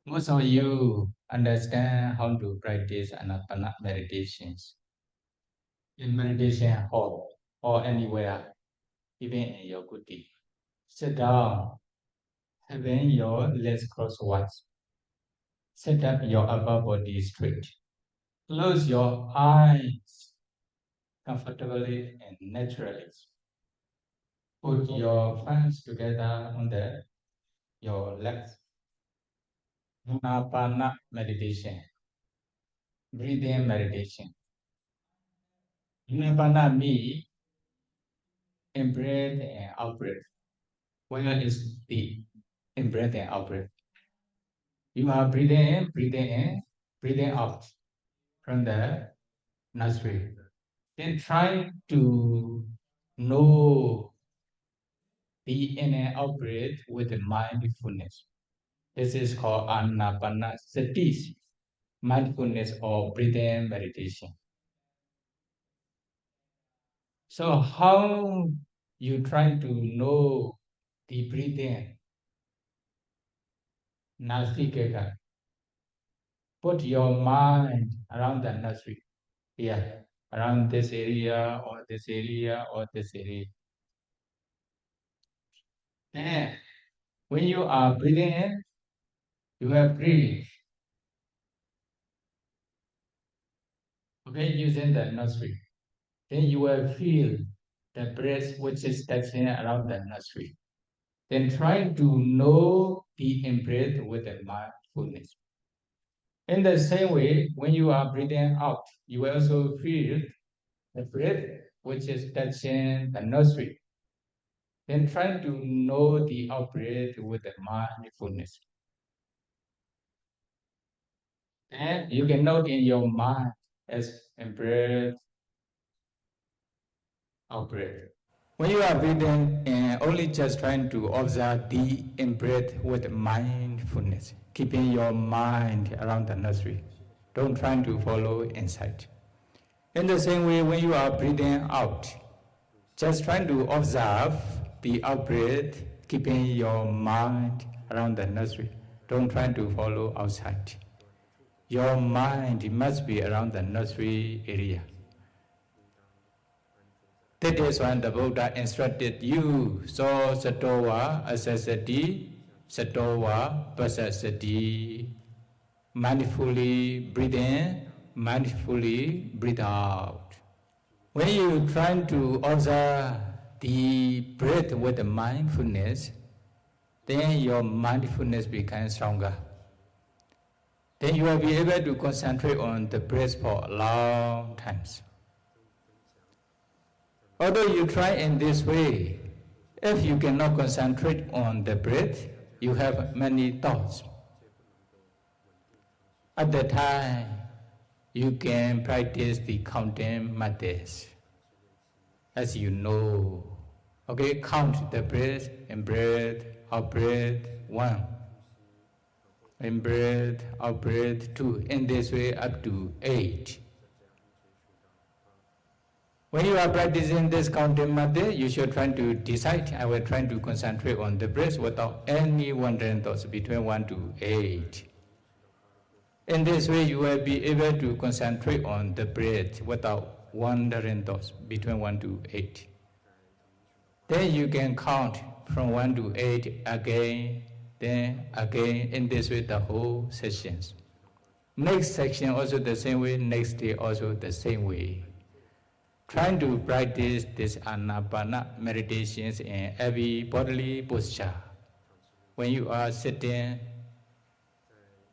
Most of you understand how to practice Ānāpāna meditations in meditation hall or anywhere, even in your kuti. Sit down, having your legs crosswise. Set up your upper body straight. Close your eyes comfortably and naturally. Put your hands together on your legs. Ānāpāna meditation, breathing meditation. Ānāpāna means in-breath and out-breath. Where is the in-breath and out-breath? You are breathing in, breathing out from the nostril. Then try to know the in and out breath with mindfulness. This is called Ānāpānassati, mindfulness or breathing meditation. So how you try to know the breathing? Nasikeka. Put your mind around the nostril. Here, around this area or this area or this area. And when you are breathing in, you have breathe. Okay, using the nostril. Then you will feel the breath which is touching around the nostril. Then try to know the in-breath with the mindfulness. In the same way, when you are breathing out, you will also feel the breath which is touching the nostril. Then try to know the out-breath with the mindfulness. And you can note in your mind as in-breath, out-breath. When you are breathing, only just trying to observe the in-breath with mindfulness, keeping your mind around the nostril. Don't try to follow inside. In the same way, when you are breathing out, just trying to observe the out-breath, keeping your mind around the nostril. Don't try to follow outside. Your mind must be around the nostril area. That is when the Buddha instructed you, so Ānāpānassati, Ānāpānassati. Mindfully breathe in, mindfully breathe out. When you try to observe the breath with the mindfulness, then your mindfulness becomes stronger. Then you will be able to concentrate on the breath for long times. Although you try in this way, if you cannot concentrate on the breath, you have many thoughts. At that time, you can practice the counting methods. As you know, okay, count the breath, in breath, out breath, 1. In breath, out breath, 2. In this way, up to 8. When you are practicing this counting method, you should try to decide, I will try to concentrate on the breath without any wandering thoughts between 1 to 8. In this way, you will be able to concentrate on the breath without wandering thoughts between 1 to 8. Then you can count from 1 to 8 again, then again, in this way the whole sessions. Next section also the same way, next day also the same way. Trying to practice this Ānāpāna meditations in every bodily posture. When you are sitting,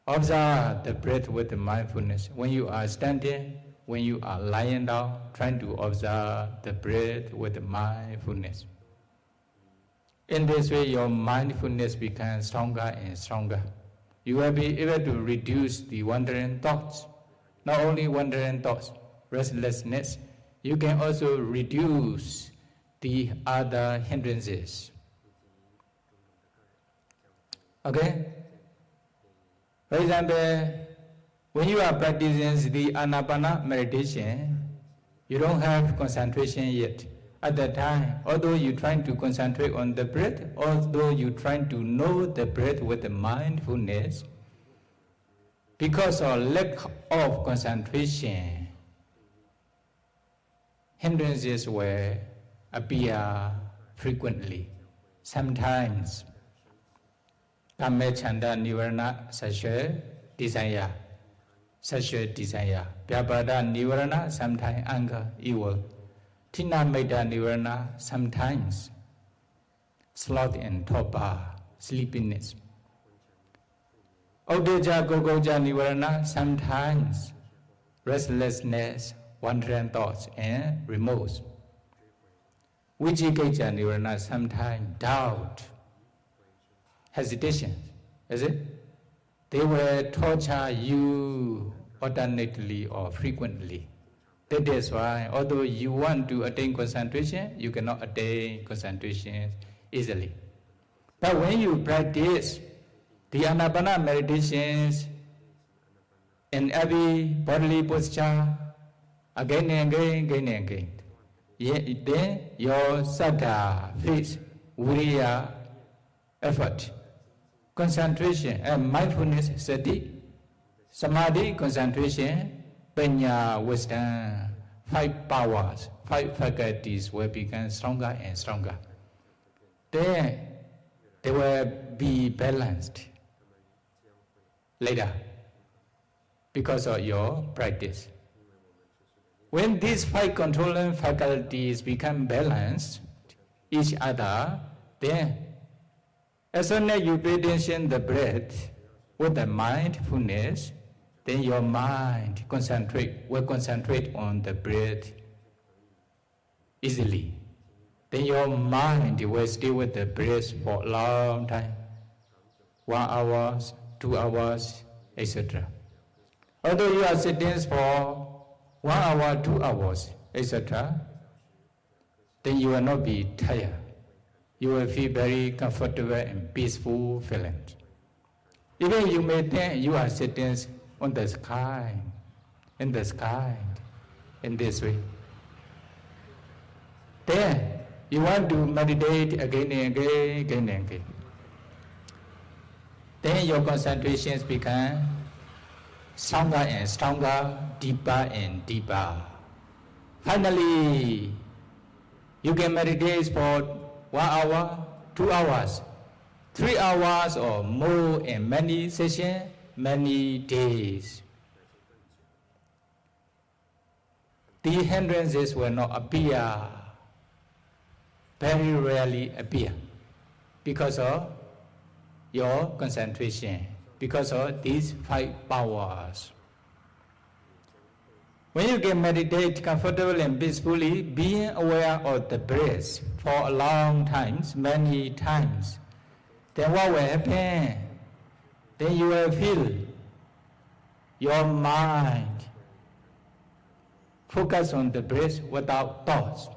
observe the breath with the mindfulness. When you are standing, when you are lying down, trying to observe the breath with the mindfulness. In this way, your mindfulness becomes stronger and stronger. You will be able to reduce the wandering thoughts. Not only wandering thoughts, restlessness, you can also reduce the other hindrances. Okay? For example, when you are practicing the Ānāpāna meditation, you don't have concentration yet. At that time, although you're trying to concentrate on the breath, although you're trying to know the breath with the mindfulness, because of lack of concentration, hindrances will appear frequently. Sometimes, Kama Chanda Nivarana, sexual desire, Vyapada Nivarana, sometimes anger, evil, Tina Meda Nivarana, sometimes sloth and torpor, sleepiness. Odeja Gogoja Nivarana, sometimes restlessness, wandering thoughts and remorse. Vijikaja Nivarana, sometimes doubt, hesitation, is it? They will torture you alternately or frequently. That is why, although you want to attain concentration, you cannot attain concentration easily. But when you practice the Ānāpāna meditations in every bodily posture, again and again, then your saddha, faith, viriya, effort, concentration and mindfulness, sati, samadhi, concentration, panya, wisdom, 5 powers, 5 faculties will become stronger and stronger. Then they will be balanced later because of your practice. When these 5 controlling faculties become balanced each other, then as soon as you pay attention to the breath with the mindfulness, then your mind will concentrate on the breath easily. Then your mind will stay with the breath for a long time, 1 hour, 2 hours, etc. Although you are sitting for 1 hour, 2 hours, etc., then you will not be tired. You will feel very comfortable and peaceful feeling. Even you may think you are sitting on the sky, in the sky, in this way. Then you want to meditate again and again. Then your concentrations become stronger and stronger, deeper and deeper. Finally, you can meditate for 1 hour, 2 hours, 3 hours or more in many sessions, many days. The hindrances will not appear, very rarely appear, because of your concentration, because of these 5 powers. When you can meditate comfortably and peacefully, being aware of the breath for a long time, many times, then what will happen? Then you will feel your mind focus on the breath without thoughts.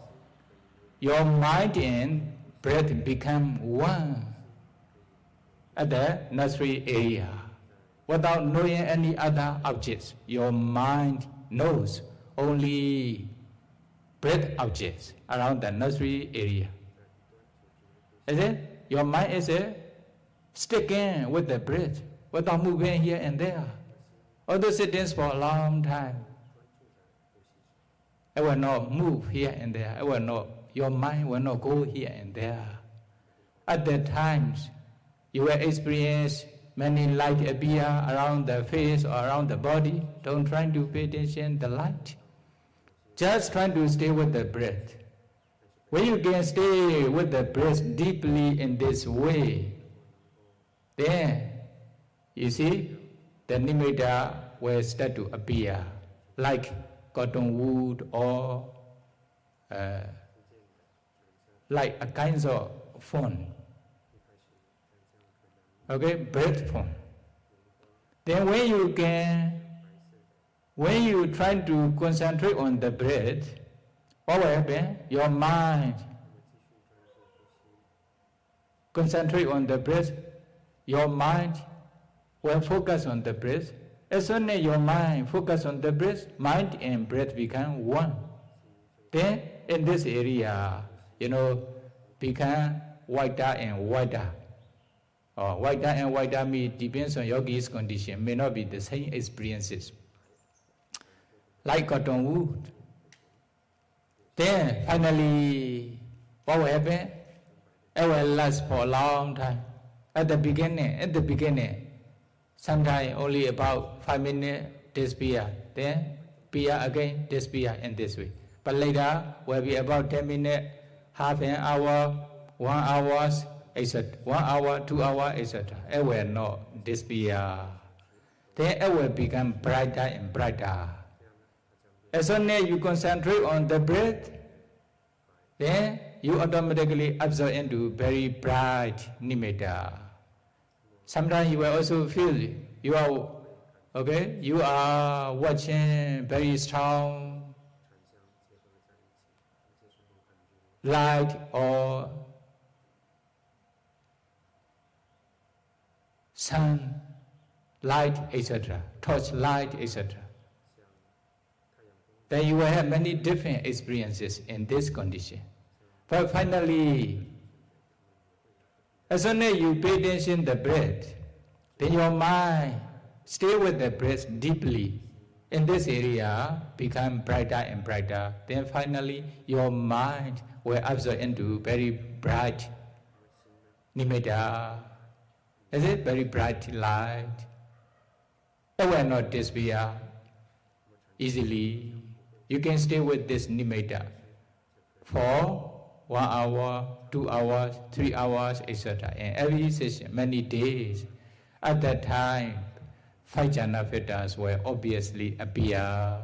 Your mind and breath become one at the nostril area. Without knowing any other objects, your mind knows only breath objects around the nostril area. Is it? Your mind is sticking with the breath without moving here and there. Although sitting for a long time, it will not move here and there. It will not. Your mind will not go here and there. At that times, you will experience many light appear around the face or around the body. Don't try to pay attention to the light. Just try to stay with the breath. When you can stay with the breath deeply in this way, then you see the nimitta will start to appear like cotton wood or like a kind of form. Okay, breath form. Then when you try to concentrate on the breath, what will happen? Your mind concentrate on the breath. Your mind will focus on the breath. As soon as your mind focus on the breath, mind and breath become one. Then in this area, become wider and wider. or wider and wider depends on yogi's condition, may not be the same experiences. Like cotton wool. Then finally, what will happen? It will last for a long time. At the beginning, sometimes only about 5 minutes disappear. Then appear again, disappear in this way. But later will be about 10 minutes, half an hour, 1 hour, etc. 1 hour, 2 hours, etc. It will not disappear. Then it will become brighter and brighter. As soon as you concentrate on the breath, then you automatically absorb into very bright nimitta. Sometimes you will also feel you are watching very strong light or sun light, etc., torch light, etc. Then you will have many different experiences in this condition. But finally, as soon as you pay attention to the breath, then your mind stay with the breath deeply. In this area, become brighter and brighter. Then finally, your mind will absorb into very bright nimitta. Is it very bright light? It will not disappear easily. You can stay with this nimitta for 1 hour, 2 hours, 3 hours, etc. And every session, many days. At that time, 5 jhana fetters will obviously appear.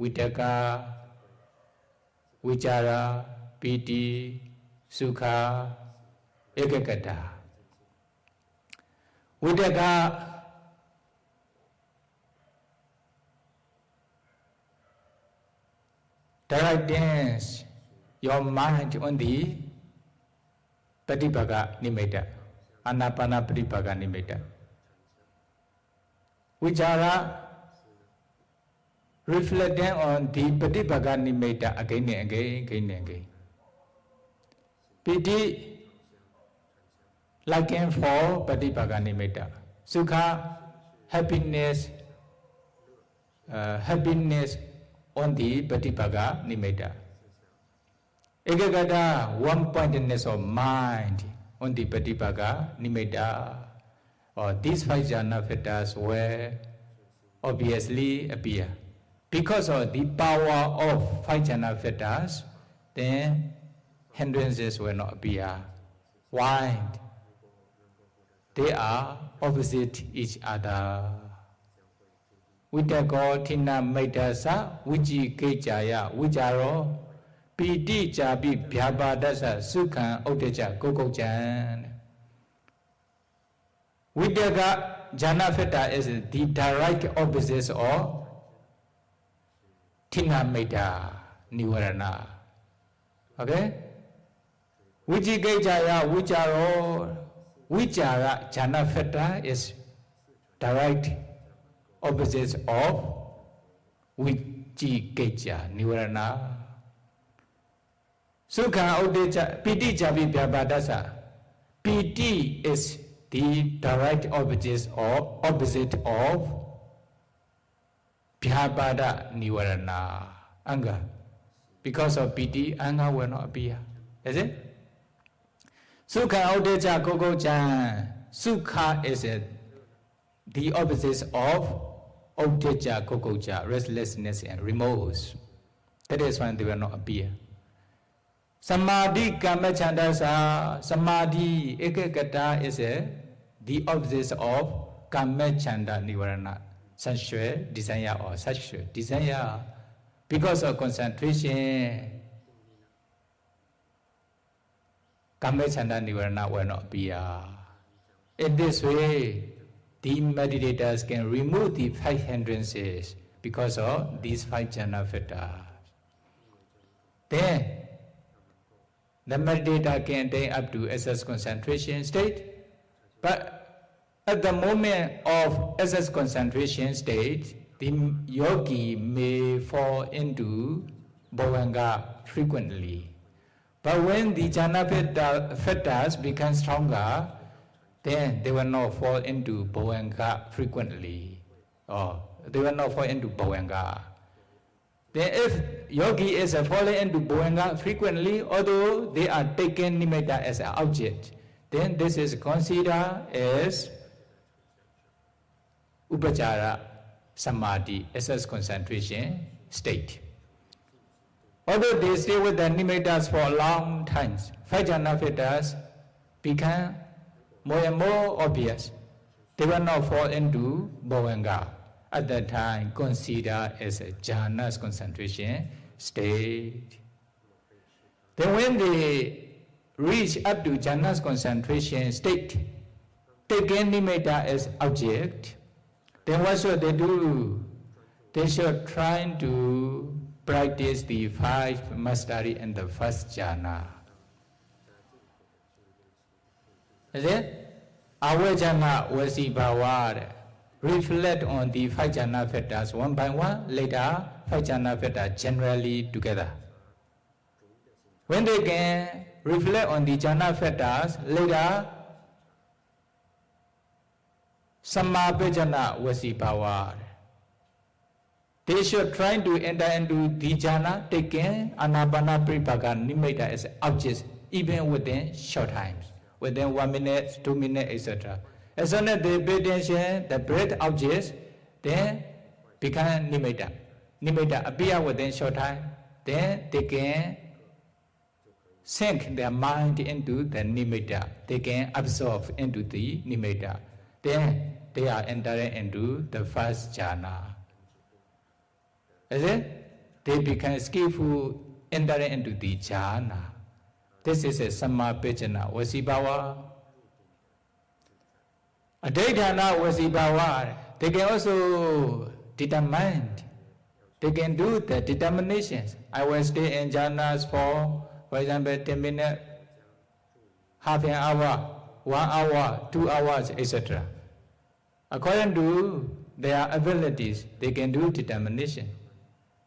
Vitaka, vichara, piti, sukha, ekagata. Vitaka, directness your mind on the Patipaga nimitta, Ānāpānassati nimitta. Vichara, reflecting on the Patipaga nimitta again and again. Piti, liking for Patipaga nimitta. Sukha, happiness on the Patipaga nimitta. Ekagata, one-pointedness of mind on the Patipaga nimitta. Or these 5 jhana fetters will obviously appear. Because of the power of 5 jhana fetters, then hindrances will not appear. Why? They are opposite each other. Vitako tina maitasa vici kejaya vicharo piti jabi bhyabadasa sukhan udeja gogojan. Vitaka jhana fetta is the direct opposite of tina maita nivarana. Okay? Vici kejaya vicharo vichara jhana fetta is direct opposites of Vicikecca, Nivarana. Sukha Udeja, Piti Jabi Vyabhadasa. Piti is the direct opposite of Vyabhada Nivarana. Anga. Because of Piti, Anga will not appear. Is it? Sukha Udeja Gogojan. Sukha is the opposite of Udeja, Gogoja, restlessness and remorse. That is why they will not appear. Samadhi Kamachandasa, Samadhi Ekagata is the opposite of Kamachanda Nivarana, sensual desire or sexual desire. Because of concentration, Kamachanda Nivarana will not appear. In this way, the meditators can remove the 5 hindrances because of these 5 jhana fetters. Then, the meditator can attain up to excess concentration state, but at the moment of excess concentration state, the yogi may fall into bhavanga frequently. But when the jhana fetters become stronger, then they will not fall into bhavanga frequently, or they will not fall into bhavanga. Then if yogi is falling into bhavanga frequently, although they are taking nimitta as an object, then this is considered as upachara samadhi, excess concentration state. Although they stay with the nimittas for long times, 5 jhana filters become more and more obvious. They will not fall into bhavanga. At that time, considered as a jhana's concentration state. Then when they reach up to jhana's concentration state, taking nimitta as object, then what should they do? They should try to practice the 5 mastery in the first jhana. Is it? Avajana wasi bhava. Reflect on the 5 jhana factors one by one, later 5 jhana factors generally together. When they can reflect on the jhana factors, later samapajana wasi bhava. They should try to enter into the jhana, taking ānāpānassati nimitta as objects, even within short times, within 1 minute, 2 minutes, etc. As soon as they pay attention, the breath objects, then become nimitta. Nimitta appear within short time, then they can sink their mind into the nimitta. They can absorb into the nimitta. Then they are entering into the first jhana. Is it? They become skillful entering into the jhana. This is a samapajana vasibhava. Adhaitana vasibhava. They can also determine. They can do the determinations. I will stay in jhanas for example, 10 minutes, half an hour, 1 hour, 2 hours, etc. According to their abilities, they can do determination.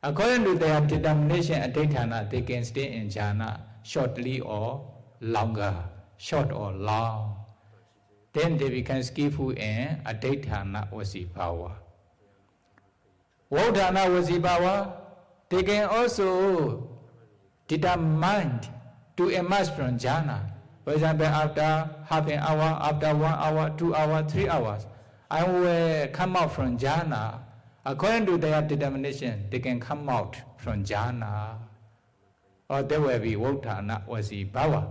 According to their determination and adhaitana, they can stay in jhana shortly or longer, short or long. Then they become skillful in adhaitana vasibhava. Vodhana vasibhava, they can also determine to emerge from jhana. For example, after half an hour, after 1 hour, 2 hours, 3 hours, I will come out from jhana. According to their determination, they can come out from jhana. Or there will be vodhana vasibhava.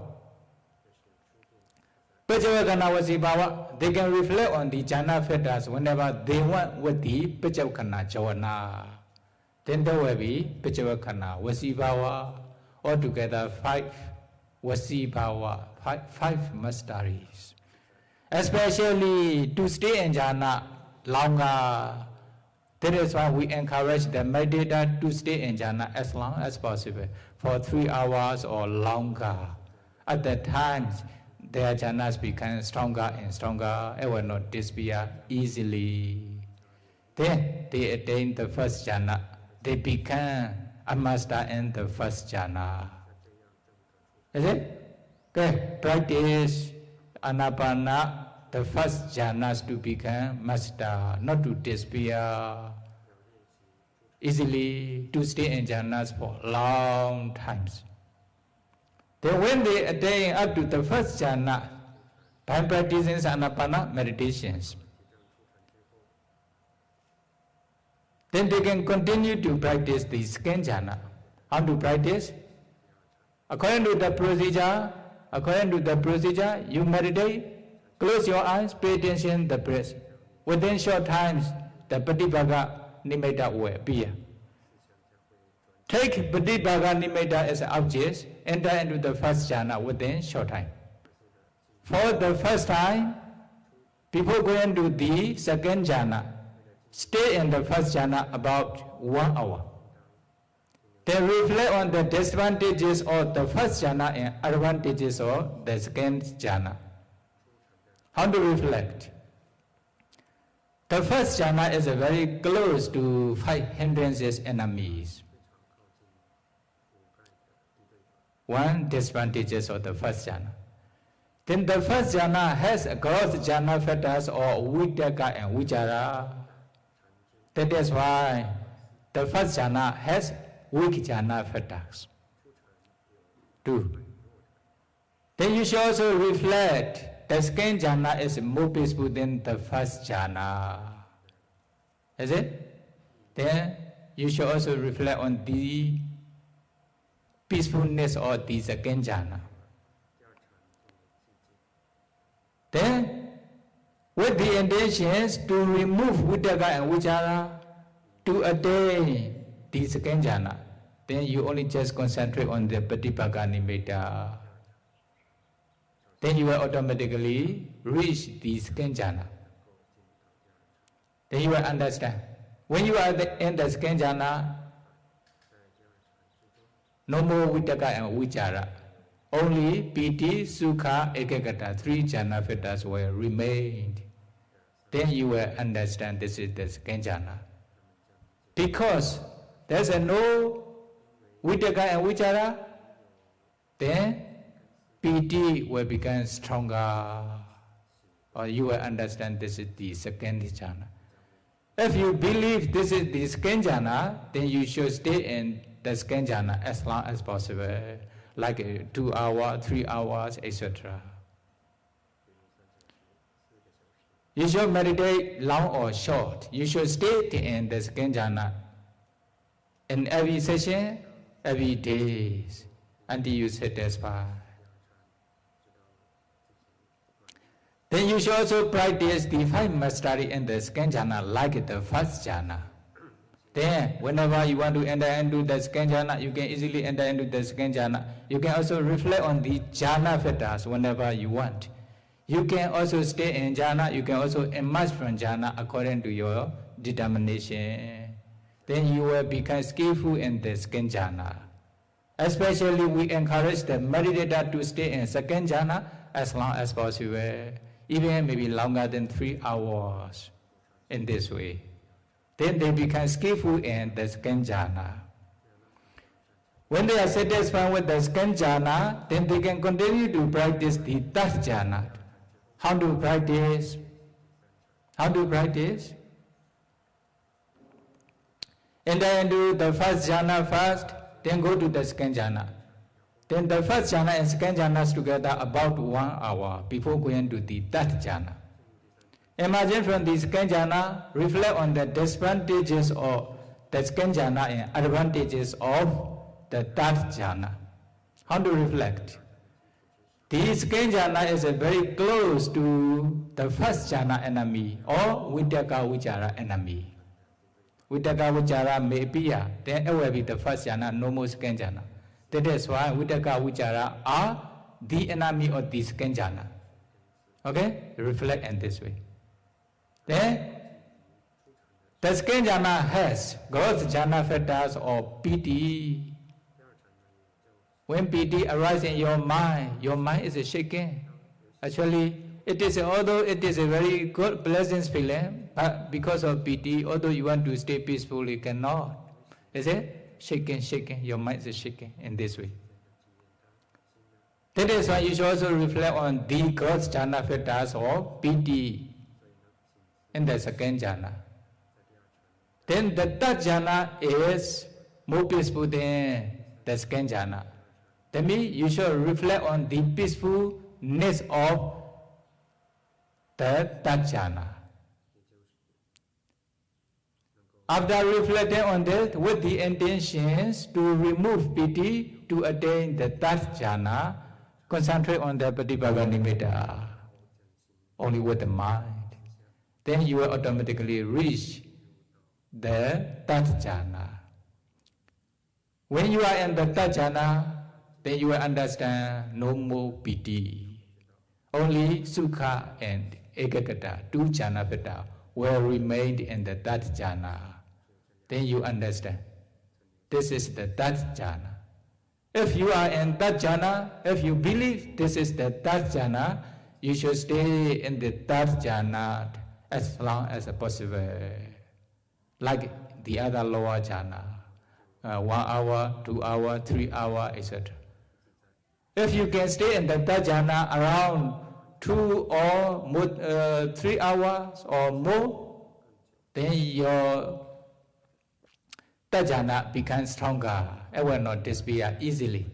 Pacavakana vasibhava, they can reflect on the jhana factors whenever they want with the pacavakana jhana. Then there will be pacavakana vasibhava. Altogether 5 vasibhava, 5 masteries. Especially to stay in jhana longer. That is why we encourage the meditator to stay in jhana as long as possible, for 3 hours or longer. At that time, their jhanas become stronger and stronger. It will not disappear easily. Then they attain the first jhana. They become a master in the first jhana. Is it? Okay. Practice Ānāpāna, the first jhanas to become master, not to disappear easily, to stay in jhanas for long times. Then when they attain up to the first jhana, by practicing Ānāpāna meditations, then they can continue to practice the second jhana. How to practice? According to the procedure, you meditate, close your eyes, pay attention to the breath. Within short times, the Patibhaga nimitta will appear. Take Patibhaga nimitta as an object, enter into the first jhana within short time. For the first time, before going to the second jhana, stay in the first jhana about 1 hour. Then reflect on the disadvantages of the first jhana and advantages of the second jhana. How to reflect? The first jhana is very close to 5 hindrances, enemies. 1 disadvantages of the first jhana. Then the first jhana has growth jhana factors or vitaka and vichara. That is why the first jhana has weak jhana factors. 2. Then you should also reflect the second jhana is more peaceful than the first jhana. Is it? Then you should also reflect on the peacefulness of the second jhana. Then, with the intentions to remove vitaka and vichara to attain the second jhana, then you only just concentrate on the patipaka nimitta. Then you will automatically reach the second jhana. Then you will understand. When you are in the second jhana, no more vitaka and vichara. Only piti, sukha, ekagata, 3 jhana factors will remain. Then you will understand this is the second jhana. Because there's no vitaka and vichara, then piti will become stronger. Or you will understand this is the second jhana. If you believe this is the second jhana, then you should stay in the second jhana as long as possible. Like 2 hours, 3 hours, etc. You should meditate long or short. You should stay in the second jhana in every session, every day, until you satisfy. Then you should also practice the 5 mastery in the second jhana like the first jhana. Then, whenever you want to enter into the second jhana, you can easily enter into the second jhana. You can also reflect on the jhana factors whenever you want. You can also stay in jhana, you can also emerge from jhana according to your determination. Then you will become skillful in the second jhana. Especially, we encourage the meditator to stay in second jhana as long as possible, even maybe longer than 3 hours in this way. Then they become skillful in the second jhana. When they are satisfied with the second jhana, then they can continue to practice the third jhana. How to practice? How to practice? Enter into the first jhana first, then go to the second jhana. Then the first jhana and second jhana together about 1 hour before going to the third jhana. Imagine from the second jhana, reflect on the disadvantages of the second jhana and advantages of the third jhana. How to reflect? The second jhana is very close to the first jhana enemy or vitaka vichara enemy. Vitaka vichara may appear, then it will be the first jhana, no more second jhana. That is why vitaka vichara are the enemy of the second jhana. Okay? Reflect in this way. Then, the second jhana has growth jhana factors or piti. When piti arises in your mind is shaking. Actually, it is, although it is a very good, pleasant feeling, but because of piti, although you want to stay peaceful, you cannot. Is it? Shaking, your mind is shaking in this way. That is why you should also reflect on the growth jhana factors or piti in the second jhana. Then the third jhana is more peaceful than the second jhana. That means you should reflect on the peacefulness of the third jhana. After reflecting on that with the intentions to remove piti to attain the third jhana, concentrate on the patipaka nimitta only with the mind. Then you will automatically reach the third jhana. When you are in the third jhana, then you will understand no more piti. Only sukha and ekagata, 2 jhana factors, will remain in the third jhana. Then you understand. This is the third jhana. If you are in third jhana, if you believe this is the third jhana, you should stay in the third jhana as long as possible, like the other lower jhana, 1 hour, 2 hours, 3 hours, etc. If you can stay in the third jhana around 2 or more, 3 hours or more, then your third jhana becomes stronger. It will not disappear easily.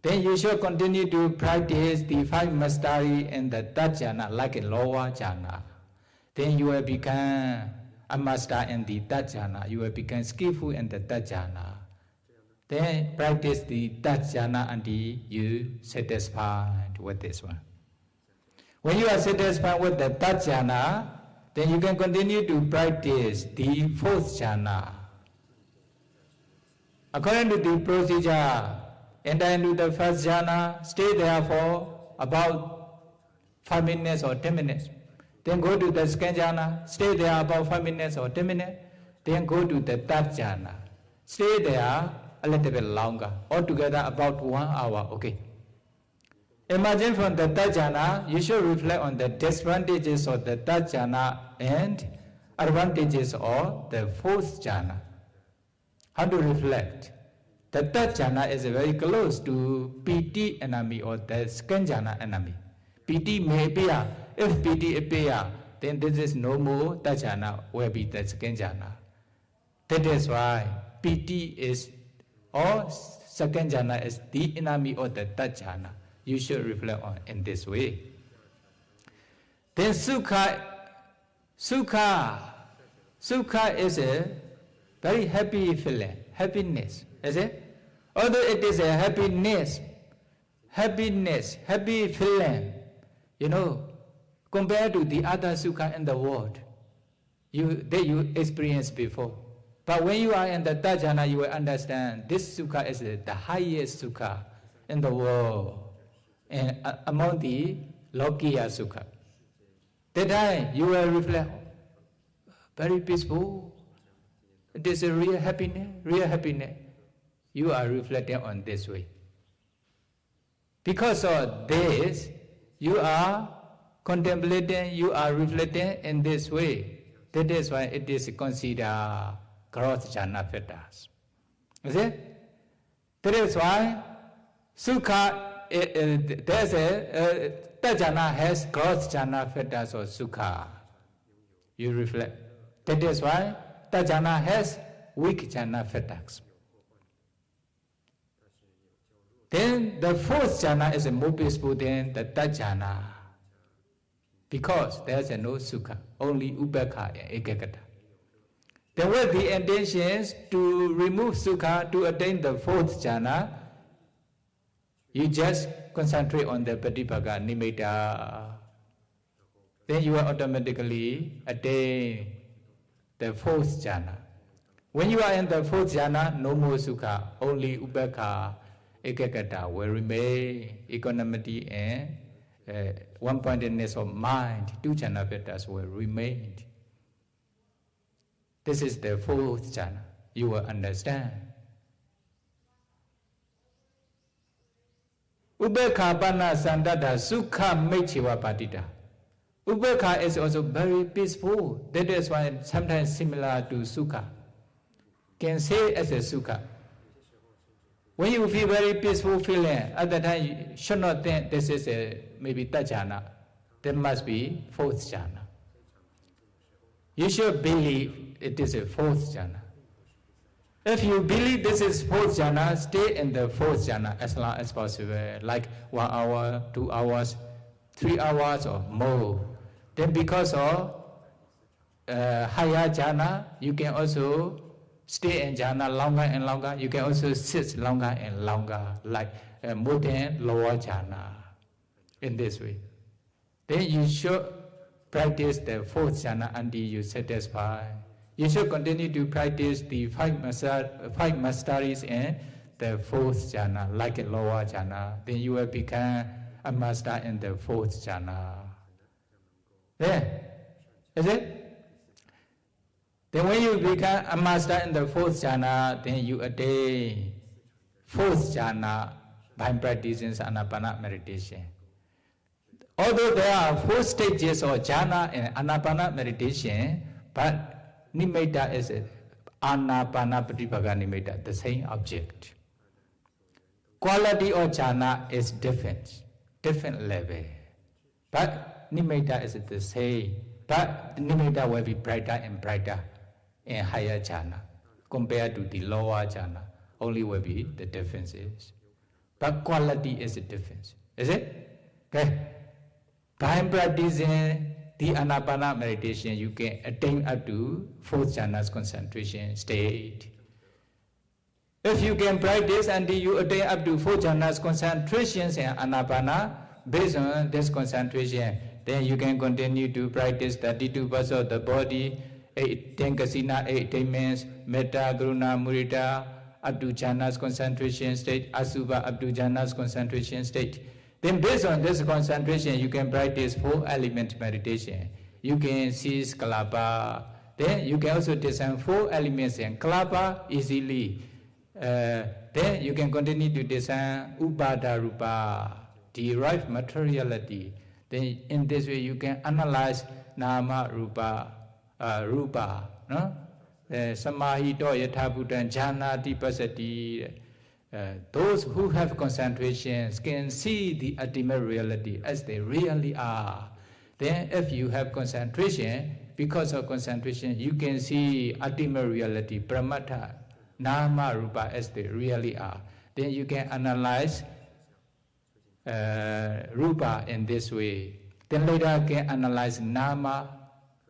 Then you should continue to practice the 5 mastery in the third jhana, like a lower jhana. Then you will become a master in the third jhana. You will become skillful in the third jhana. Then practice the third jhana until you satisfied with this one. When you are satisfied with the third jhana, then you can continue to practice the fourth jhana. According to the procedure, enter into the first jhana, stay there for about 5 minutes or 10 minutes. Then go to the second jhana, stay there about 5 minutes or 10 minutes. Then go to the third jhana, stay there a little bit longer, altogether about 1 hour, okay. Imagine from the third jhana, you should reflect on the disadvantages of the third jhana and advantages of the fourth jhana. How to reflect? The third jhana is very close to PT enemy or the second jhana enemy. PT may appear. If PT appear, then this is no more third jhana, will be the second jhana. That is why PT is, or second jhana is the enemy of the third jhana. You should reflect on in this way. Then Sukha is a very happy feeling, happiness, is it? Although it is a happiness, happy feeling, you know, compared to the other Sukha in the world, that you experienced before. But when you are in the third jhana, you will understand this Sukha is the highest Sukha in the world and among the Lokiya Sukha. That time you will reflect, very peaceful. It is a real happiness. You are reflecting on this way. Because of this, you are contemplating, you are reflecting in this way. That is why it is considered growth jhana factors. Is it? That is why Sukha, there's a third jhana has growth jhana factors or Sukha. You reflect. That is why third jhana has weak jhana factors. Then the fourth jhana is a more peaceful than the third jhana, because there's no Sukha, only Upekkha and Ekaggata. Then with the intentions to remove Sukha to attain the fourth jhana, you just concentrate on the Patipaka Nimitta. Then you will automatically attain the fourth jhana. When you are in the fourth jhana, no more Sukha, only Upekkha, Ekaggata will remain, equanimity and one-pointedness of mind, 2 jhana factors will remain. This is the fourth jhana. You will understand. Ānāpānassati sukha mechiva patita. Upekkha is also very peaceful. That is why sometimes similar to Sukha. Can say as a Sukha. When you feel very peaceful feeling, at that time you should not think this is a maybe third jhana. There must be fourth jhana. You should believe it is a fourth jhana. If you believe this is fourth jhana, stay in the fourth jhana as long as possible, like 1 hour, 2 hours, 3 hours or more. Then because of higher jhana, you can also stay in jhana longer and longer. You can also sit longer and longer, like more than lower jhana. In this way, then you should practice the fourth jhana until you satisfy. You should continue to practice the 5 masteries and the fourth jhana, like a lower jhana. Then you will become a master in the fourth jhana. There, is it? Then when you become a master in the fourth jhana, then you attain fourth jhana by practicing Ānāpāna meditation. Although there are 4 stages of jhana in Ānāpāna meditation, but nimitta is Ānāpāna Pratipaka nimitta, the same object. Quality of jhana is different level. But nimitta is the same. But the nimitta will be brighter and brighter in higher jhana compared to the lower jhana. Only will be the differences. But quality is a difference. Is it? Okay. By practicing the Ānāpāna meditation, you can attain up to 4th jhana's concentration state. If you can practice until you attain up to 4 jhanas concentrations in Ānāpāna, based on this concentration, then you can continue to practice 32 parts of the body, 10 kasina, 8 attainments, metta, karuna, mudita, up to jhanas concentration state, asubha up to jhanas concentration state. Then based on this concentration, you can practice 4 element meditation. You can seize kalapa. Then you can also discern 4 elements in kalapa easily. Then you can continue to discern upada rupa, derived materiality. Then in this way you can analyze nama rupa, no? Samahito yathabhutan jhana tipasati. Those who have concentrations can see the ultimate reality as they really are. Then if you have concentration, because of concentration, you can see ultimate reality, pramata, nama rupa as they really are. Then you can analyze rupa in this way. Then later can analyze nama.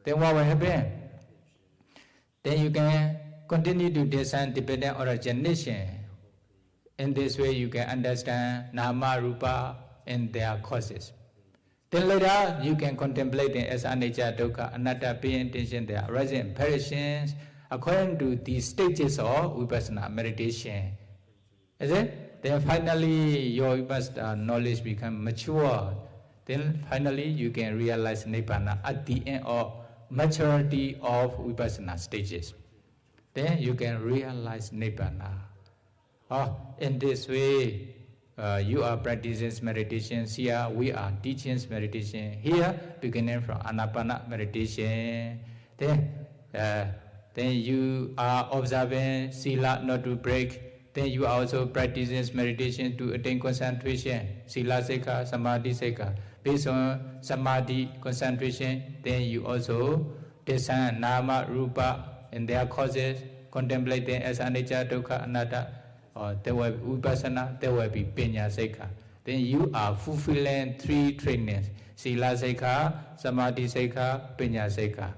Then what will happen? Then you can continue to discern dependent origination. In this way you can understand nama rupa and their causes. Then later you can contemplate them as anicca, dukkha, anatta, pyin, tension, their arising and perishings according to the stages of vipassana meditation. Is it? Then finally your vipassana knowledge becomes mature. Then finally you can realize nibbana at the end of maturity of vipassana stages. Then you can realize nibbana. In this way, you are practicing meditation. Here we are teaching meditation. Here, beginning from Ānāpāna meditation. Then you are observing sila not to break. Then you are also practicing meditation to attain concentration. Sila sekha, samadhi sekha. Based on samadhi concentration, then you also discern nama, rupa, and their causes. Contemplate them as anicca, dukkha, anatta. There will be vipassana, there will be pinya sekha. Then you are fulfilling 3 trainings: sila sekha, samadhi sekha, pinya sekha.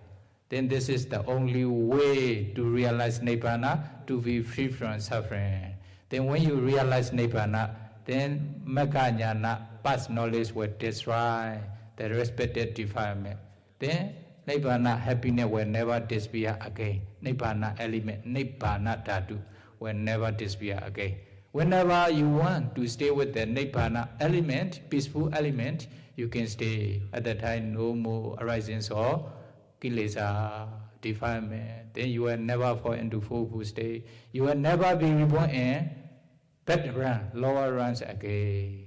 Then this is the only way to realize nibbana, to be free from suffering. Then when you realize nibbana, then magga jnana, past knowledge will destroy the respected defilement. Then nibbana happiness will never disappear again. Nibbana element, nibbana dhatu will never disappear again. Whenever you want to stay with the nibbana element, peaceful element, you can stay. At that time, no more arisings or kilesa, defilement. Then you will never fall into fourfold state. You will never be reborn in better run, lower runs again.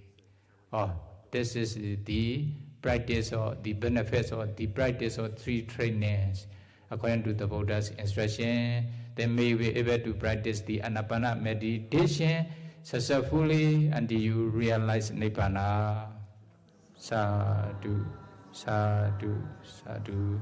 This is the practice or the benefits or the practice of 3 trainings according to the Buddha's instruction. Then may be able to practice the Ānāpāna meditation successfully until you realize nibbana. Sadhu, sadhu, sadhu.